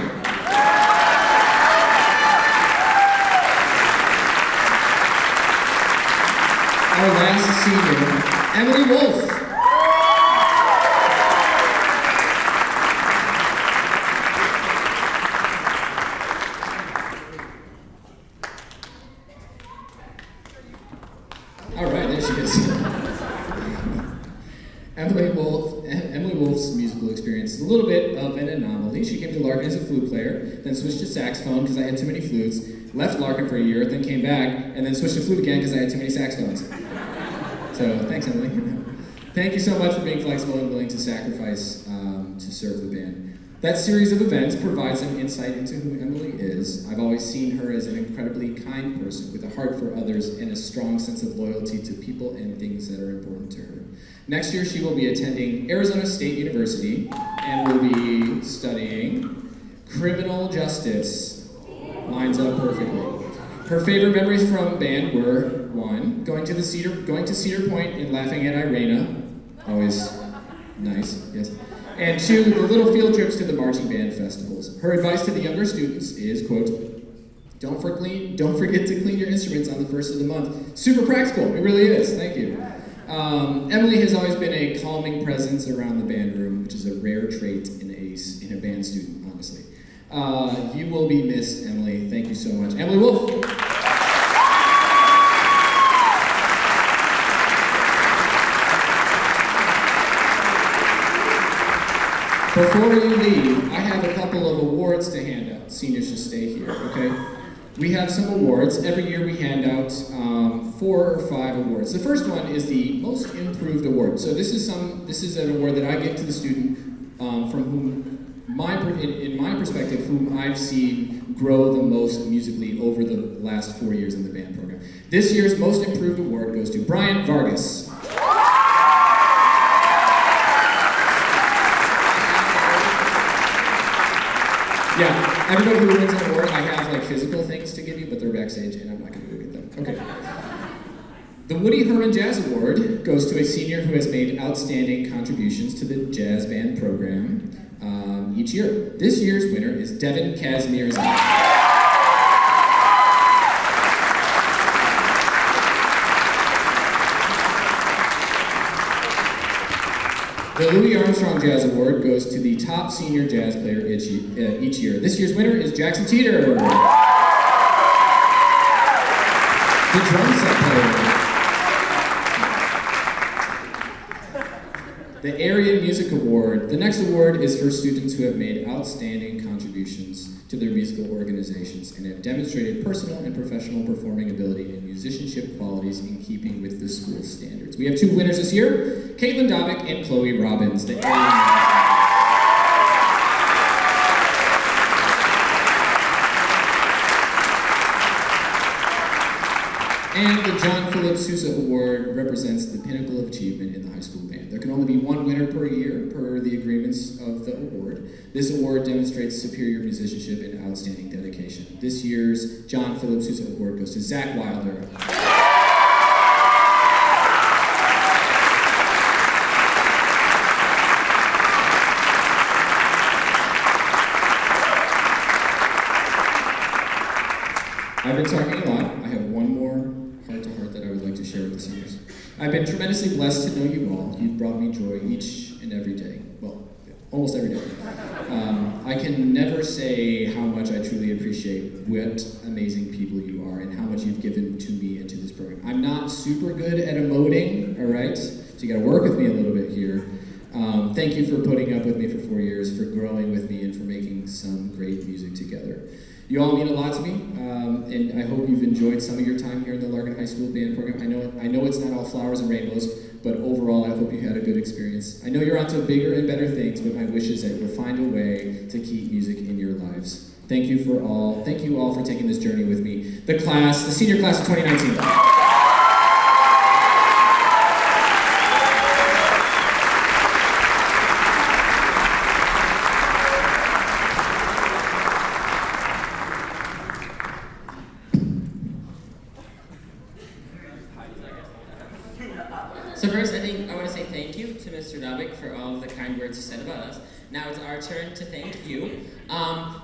Our last senior, Emily Wolf. All right, there she is. Emily Wolf's musical experience is a little bit of an anomaly. She came to Larkin as a flute player, then switched to saxophone because I had too many flutes, left Larkin for a year, then came back, and then switched to flute again because I had too many saxophones. So, thanks, Emily. Thank you so much for being flexible and willing to sacrifice to serve the band. That series of events provides some insight into who Emily is. I've always seen her as an incredibly kind person with a heart for others and a strong sense of loyalty to people and things that are important to her. Next year, she will be attending Arizona State University and will be studying criminal justice. Lines up perfectly. Her favorite memories from band were, 1, going to Cedar Point and laughing at Irena. Always nice, yes. And 2, the little field trips to the marching band festivals. Her advice to the younger students is, quote, don't forget to clean your instruments on the first of the month. Super practical, it really is, thank you. Emily has always been a calming presence around the band room, which is a rare trait in a band student, honestly. You will be missed, Emily. Thank you so much. Emily Wolf. Before you leave, I have a couple of awards to hand out. Seniors should stay here, okay? We have some awards. Every year we hand out 4 or 5 awards. The first one is the Most Improved Award. So this is an award that I give to the student from whom, in my perspective, whom I've seen grow the most musically over the last 4 years in the band program. This year's Most Improved Award goes to Brian Vargas. Yeah, everybody who wins an award, I have like physical things to give you, but they're backstage and I'm not going to go get them. Okay. The Woody Herman Jazz Award goes to a senior who has made outstanding contributions to the jazz band program each year. This year's winner is Devin Kazmierzak. The Louis Armstrong Jazz Award goes to the top senior jazz player each year. This year's winner is Jackson Teeter. The drum set player. The Aryan Music Award. The next award is for students who have made outstanding contributions to their musical organizations and have demonstrated personal and professional performing ability and musicianship qualities in keeping with the school standards. We have 2 winners this year, Caitlin Dobick and Chloe Robbins. The And the John Philip Sousa Award represents the pinnacle of achievement in the high school band. There can only be 1 winner per year per the agreements of the award. This award demonstrates superior musicianship and outstanding dedication. This year's John Philip Sousa Award goes to Zach Wilder. I've been talking a lot. I have one more heart-to-heart that I would like to share with the seniors. I've been tremendously blessed to know you all. You've brought me joy each and every day. Well, almost every day. I can never say how much I truly appreciate what amazing people you are and how much you've given to me and to this program. I'm not super good at emoting, all right? So you gotta work with me a little bit here. Thank you for putting up with me for 4 years, for growing with me, and for making some great music together. You all mean a lot to me, and I hope you've enjoyed some of your time here in the Larkin High School Band Program. I know it's not all flowers and rainbows, but overall I hope you had a good experience. I know you're on to bigger and better things, but my wish is that you'll find a way to keep music in your lives. Thank you all for taking this journey with me. The senior class of 2019. So first, I think I want to say thank you to Mr. Dobik for all of the kind words he said about us. Now it's our turn to thank you.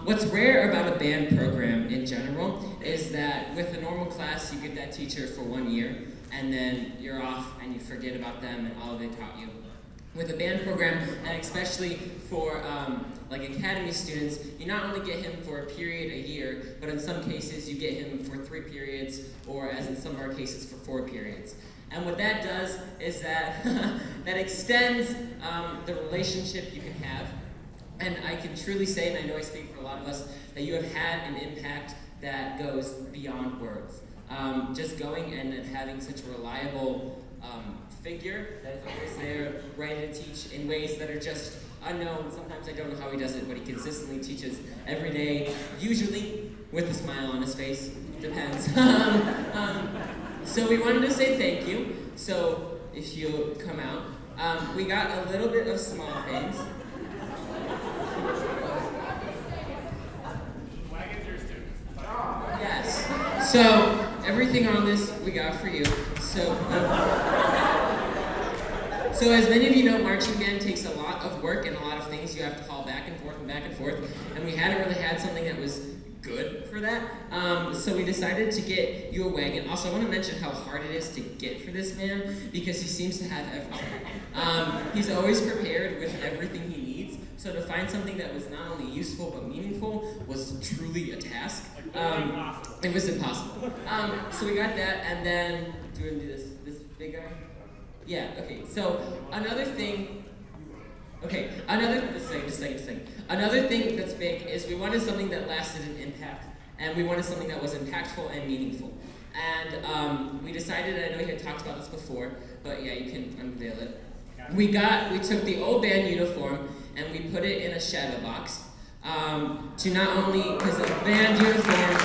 What's rare about a band program in general is that with a normal class, you get that teacher for 1 year, and then you're off and you forget about them and all they taught you. With a band program, and especially for like academy students, you not only get him for a period a year, but in some cases you get him for 3 periods, or as in some of our cases, for 4 periods. And what that does is that that extends the relationship you can have. And I can truly say, and I know I speak for a lot of us, that you have had an impact that goes beyond words. Just going and then having such a reliable figure that is always there, ready to teach in ways that are just unknown. Sometimes I don't know how he does it, but he consistently teaches every day, usually with a smile on his face. Depends. So we wanted to say thank you. So if you'll come out, we got a little bit of small things. Yes. So everything on this we got for you. So as many of you know, marching band takes a lot of work and a lot of things you have to haul back and forth and back and forth. And we hadn't really had something that was good for that. So we decided to get you a wagon. Also, I want to mention how hard it is to get for this man because he seems to have everything. He's always prepared with everything he needs. So to find something that was not only useful but meaningful was truly a task. It was impossible. So we got that, and then do we do this big guy? Yeah. Okay. So another thing. Okay. Just a second. Another thing that's big is we wanted something that lasted an impact, and we wanted something that was impactful and meaningful. And we decided. I know you had talked about this before, but yeah, you can unveil it. We took the old band uniform and we put it in a shadow box to not only, because the band uniform,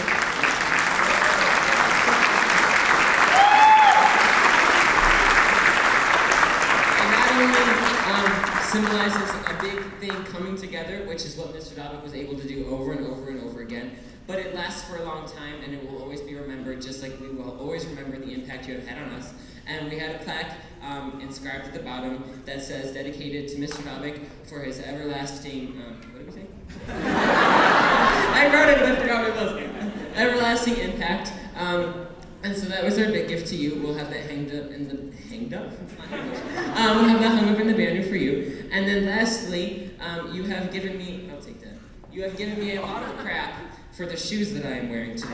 symbolizes a big thing coming together, which is what Mr. Dobik was able to do over and over and over again. But it lasts for a long time, and it will always be remembered, just like we will always remember the impact you have had on us. And we had a plaque inscribed at the bottom that says, dedicated to Mr. Dobik for his everlasting, what did we say? I wrote it, but I forgot what it was. Everlasting impact. And so that was our big gift to you. We'll have that we'll have that hung up in the band room for you. And then lastly, you have given me, I'll take that. You have given me a lot of crap for the shoes that I am wearing today.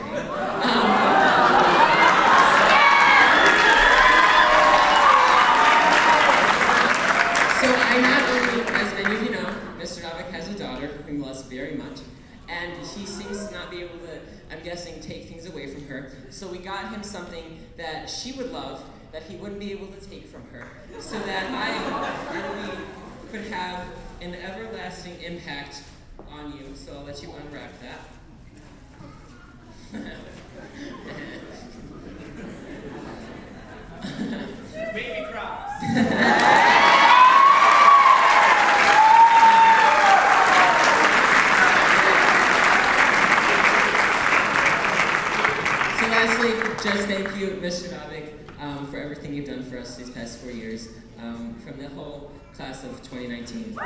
So I not only, as many of you know, Mr. Dobik has a daughter whom he loves very much. And he seems to not be able to, I'm guessing, take things away from her. So we got him something that she would love, that he wouldn't be able to take from her, so that I and we could have an everlasting impact on you. So I'll let you unwrap that. Baby Crocs. Lastly, just thank you, Mr. Dobik, for everything you've done for us these past 4 years, from the whole class of 2019. Thank you.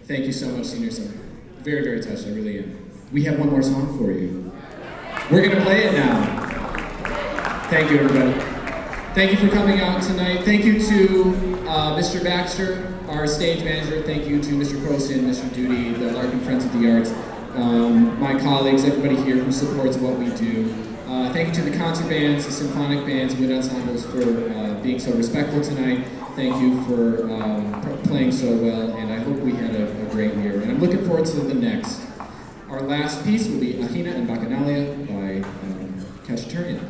Thank you so much, seniors. I'm very, very touched. I really am. We have one more song for you. We're going to play it now. Thank you, everybody. Thank you for coming out tonight. Thank you to Mr. Baxter, our stage manager. Thank you to Mr. Croson, Mr. Duty, the Larkin Friends of the Arts, my colleagues, everybody here who supports what we do. Thank you to the concert bands, the symphonic bands, wind ensembles for being so respectful tonight. Thank you for playing so well, and I hope we had a great year. And I'm looking forward to the next. Our last piece will be Ahina and Bacchanalia by Khachaturian.